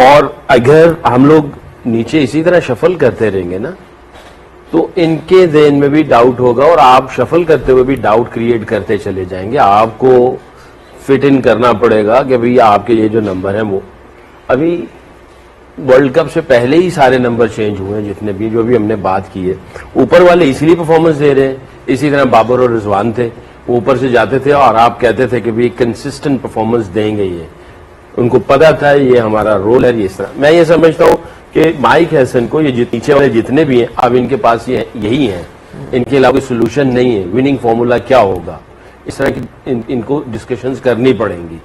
اور اگر ہم لوگ نیچے اسی طرح شفل کرتے رہیں گے نا تو ان کے ذہن میں بھی ڈاؤٹ ہوگا اور آپ شفل کرتے ہوئے بھی ڈاؤٹ کریٹ کرتے چلے جائیں گے. آپ کو فٹ ان کرنا پڑے گا کہ بھئی آپ کے یہ جو نمبر ہیں وہ ابھی ورلڈ کپ سے پہلے ہی سارے نمبر چینج ہوئے ہیں جتنے بھی جو بھی ہم نے بات کی ہے. اوپر والے اسی لیے پرفارمنس دے رہے ہیں. اسی طرح بابر اور رضوان تھے, وہ اوپر سے جاتے تھے اور آپ کہتے تھے کہ بھی کنسسٹنٹ پرفارمنس دیں گے. یہ ان کو پتا تھا یہ ہمارا رول ہے. اس طرح میں یہ سمجھتا ہوں کہ مائک ہیسن کو یہ نیچے والے جتنے بھی ہیں اب ان کے پاس یہی ہیں, ان کے علاوہ کوئی سولوشن نہیں ہے. وننگ فارمولا کیا ہوگا, اس طرح کی ان کو ڈسکشنز کرنی پڑیں گی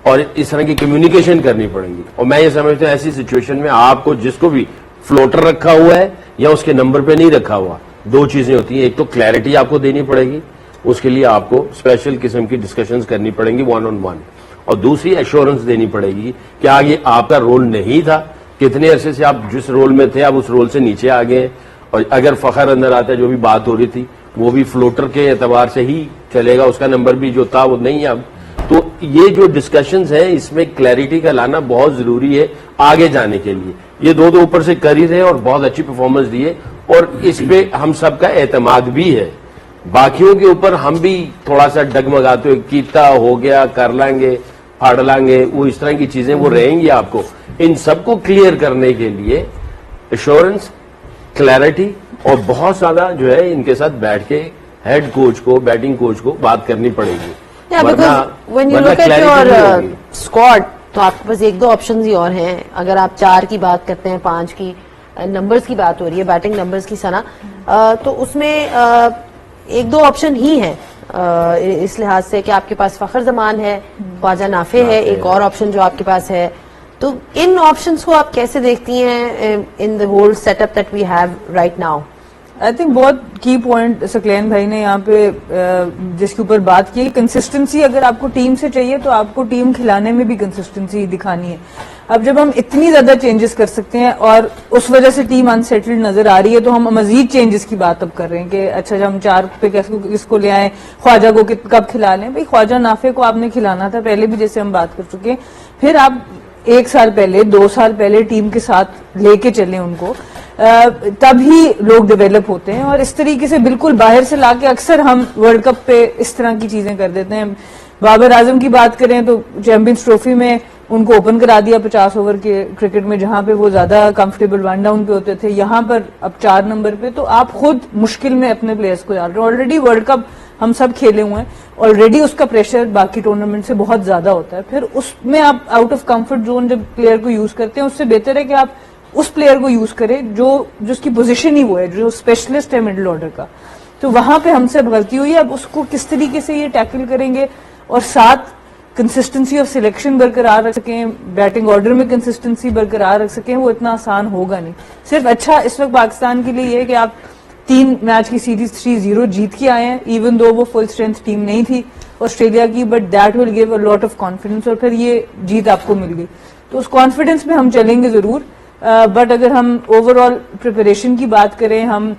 اور اس طرح کی کمیونیکیشن کرنی پڑیں گی. اور میں یہ سمجھتا ہوں ایسی سچویشن میں آپ کو جس کو بھی فلوٹر رکھا ہوا ہے یا اس کے نمبر پہ نہیں رکھا ہوا, دو چیزیں ہوتی ہیں. ایک تو کلیئرٹی آپ کو دینی پڑے گی, اس کے لیے آپ کو اسپیشل قسم کی ڈسکشنز کرنی پڑیں گی ون آن ون. اور دوسری ایشورنس دینی پڑے گی کہ آگے آپ کا رول نہیں تھا, کتنے عرصے سے آپ جس رول میں تھے آپ اس رول سے نیچے آ گئے. اور اگر فخر اندر آتا ہے, جو بھی بات ہو رہی تھی وہ بھی فلوٹر کے اعتبار سے ہی چلے گا, اس کا نمبر بھی جو تھا وہ نہیں ہے اب. تو یہ جو ڈسکشنز ہیں اس میں کلیئرٹی کا لانا بہت ضروری ہے آگے جانے کے لیے. یہ دو اوپر سے کر ہی رہے اور بہت اچھی پرفارمنس دی ہے اور اس پہ ہم سب کا اعتماد بھی ہے. باقیوں کے اوپر ہم بھی تھوڑا سا ڈگمگاتے ہوئے کیتا ہو گیا کر لیں گے پھاڑ لیں گے, وہ اس طرح کی چیزیں وہ رہیں گی. آپ کو ان سب کو کلیئر کرنے کے لیے ایشورنس, کلیئرٹی اور بہت زیادہ جو ہے ان کے ساتھ بیٹھ کے ہیڈ کوچ کو, بیٹنگ کوچ کو بات کرنی پڑے گی. اسکواڈ تو آپ کے پاس ایک دو آپشنز ہی اور ہیں. اگر آپ 4 کی بات کرتے ہیں, 5 کی, نمبرز کی بات ہو رہی ہے, بیٹنگ نمبرز کی سنا, تو اس میں ایک دو آپشن ہی ہیں اس لحاظ سے کہ آپ کے پاس فخر زمان ہے, خواجہ نافع ہے, ایک اور آپشن جو آپ کے پاس ہے. تو ان آپشنز کو آپ کیسے دیکھتی ہیں in the whole set up that we have right now? I think بہت کی پوائنٹ سکلین بھائی نے یہاں پہ جس کے اوپر بات کی, کنسسٹنسی اگر آپ کو ٹیم سے چاہیے تو آپ کو ٹیم کھلانے میں بھی کنسسٹنسی دکھانی ہے. اب جب ہم اتنی زیادہ چینجز کر سکتے ہیں اور اس وجہ سے ٹیم انسیٹلڈ نظر آ رہی ہے تو ہم مزید چینجز کی بات اب کر رہے ہیں کہ اچھا جب ہم 4 پہ کس کو لے آئیں, خواجہ کو کب کھلا لیں. بھائی خواجہ نافع کو آپ نے کھلانا تھا پہلے بھی, جیسے ہم بات کر چکے ہیں. پھر آپ 1 سال پہلے 2 سال پہلے ٹیم کے ساتھ لے کے چلیں ان کو, تب ہی لوگ ڈیولپ ہوتے ہیں. اور اس طریقے سے بالکل باہر سے لا کے اکثر ہم ورلڈ کپ پہ اس طرح کی چیزیں کر دیتے ہیں. بابر اعظم کی بات کریں تو چیمپئنز ٹرافی میں ان کو اوپن کرا دیا 50 اوور کے کرکٹ میں, جہاں پہ وہ زیادہ کمفرٹیبل 1 ڈاؤن پہ ہوتے تھے. یہاں پر اب 4 نمبر پہ, تو آپ خود مشکل میں اپنے پلیئرز کو ڈال رہے ہیں. آلریڈی ورلڈ کپ ہم سب کھیلے ہوئے ہیں, آلریڈی اس کا پریشر باقی ٹورنامنٹ سے بہت زیادہ ہوتا ہے. پھر اس میں آپ آؤٹ آف کمفرٹ زون جب پلیئر کو یوز کرتے ہیں, اس سے بہتر ہے کہ آپ اس پلیئر کو یوز کریں جو جس کی پوزیشن ہی وہ ہے, جو اسپیشلسٹ ہے مڈل آرڈر کا. تو وہاں پہ ہم سے غلطی ہوئی ہے. اب اس کو کس طریقے سے یہ ٹیکل کریں گے اور ساتھ کنسسٹنسی آف سلیکشن برقرار رکھ سکیں, بیٹنگ آرڈر میں کنسسٹنسی برقرار رکھ سکیں, وہ اتنا آسان ہوگا نہیں. صرف اچھا اس وقت پاکستان کے لیے یہ ہے کہ آپ 3 میچ کی سیریز 3-0 جیت کے آئے ہیں, ایون دو وہ فل اسٹرینتھ ٹیم نہیں تھی آسٹریلیا کی, but that will give a lot of confidence, اور پھر یہ جیت آپ کو مل گئی. تو اس کانفیڈنس میں ہم چلیں گے ضرور. بٹ اگر ہم اوور آل پریپریشن کی بات کریں, ہم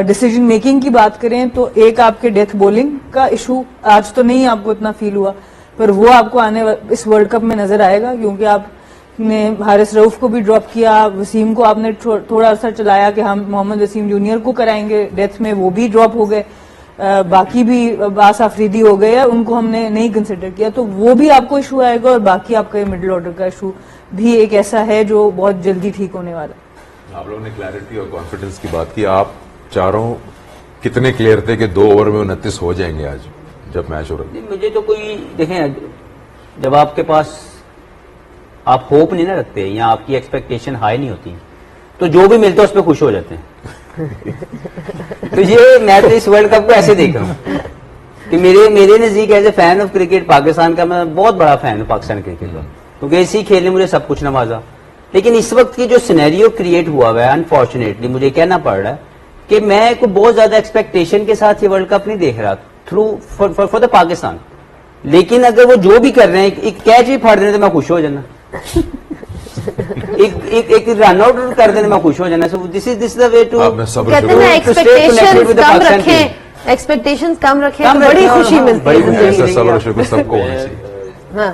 ڈیسیجن میکنگ کی بات کریں, تو ایک آپ کے ڈیتھ بولنگ کا ایشو آج تو نہیں آپ کو اتنا فیل ہوا, پر وہ آپ کو آنے اس ورلڈ کپ میں نظر آئے گا, کیونکہ آپ نے حارث رؤف کو بھی ڈراپ کیا, وسیم کو آپ نے تھوڑا عرصہ چلایا کہ ہم محمد وسیم جونیئر کو کرائیں گے ڈیتھ میں, وہ بھی ڈراپ ہو گئے. باقی بھی باس آفریدی ہو گئے, ان کو ہم نے نہیں کنسیڈر کیا, تو وہ بھی آپ کو ایشو آئے گا. اور باقی آپ کا مڈل آرڈر کا ایشو بھی ایک ایسا ہے جو بہت جلدی ٹھیک ہونے والا ہے. آپ لوگوں نے کلیئرٹی اور کانفیڈنس کی بات کی, آپ چاروں کتنے کلیئر تھے کہ 2 اوور میں 29 ہو جائیں گے آج جب میچ ہو رہا ہے؟ مجھے تو کوئی دیکھیں, جب آپ کے پاس آپ ہوپ نہیں نہ رکھتے یا آپ کی ایکسپیکٹیشن ہائی نہیں ہوتی, تو جو بھی ملتا ہے اس پہ خوش ہو جاتے ہیں. تو یہ میں تو اس ورلڈ کپ کو ایسے دیکھ رہا ہوں کہ میرے نزدیک as a fan of cricket Pakistan کا, میں بہت بڑا فین ہوں پاکستان کرکٹ کا, کیونکہ اسی کھیل نے مجھے سب کچھ نوازا. لیکن اس وقت کی جو سینیریو کریٹ ہوا ہوا ہے, انفارچونیٹلی مجھے کہنا پڑ رہا ہے کہ میں کوئی بہت زیادہ ایکسپیکٹیشن کے ساتھ یہ ورلڈ کپ نہیں دیکھ رہا تھرو فار دا پاکستان. لیکن اگر وہ جو بھی کر رہے ہیں, ایک کیچ بھی پھاڑ رہے ہیں تو میں خوش ہو جانا, ایک رن آؤٹ کر دینے میں خوش ہو جانا. سو دس از دا وے ٹو, کہتے ہیں ایکسپیکٹیشنز کم رکھیں تو بڑی خوشی ملتی ہے. سب کو ہونا چاہیے. ہاں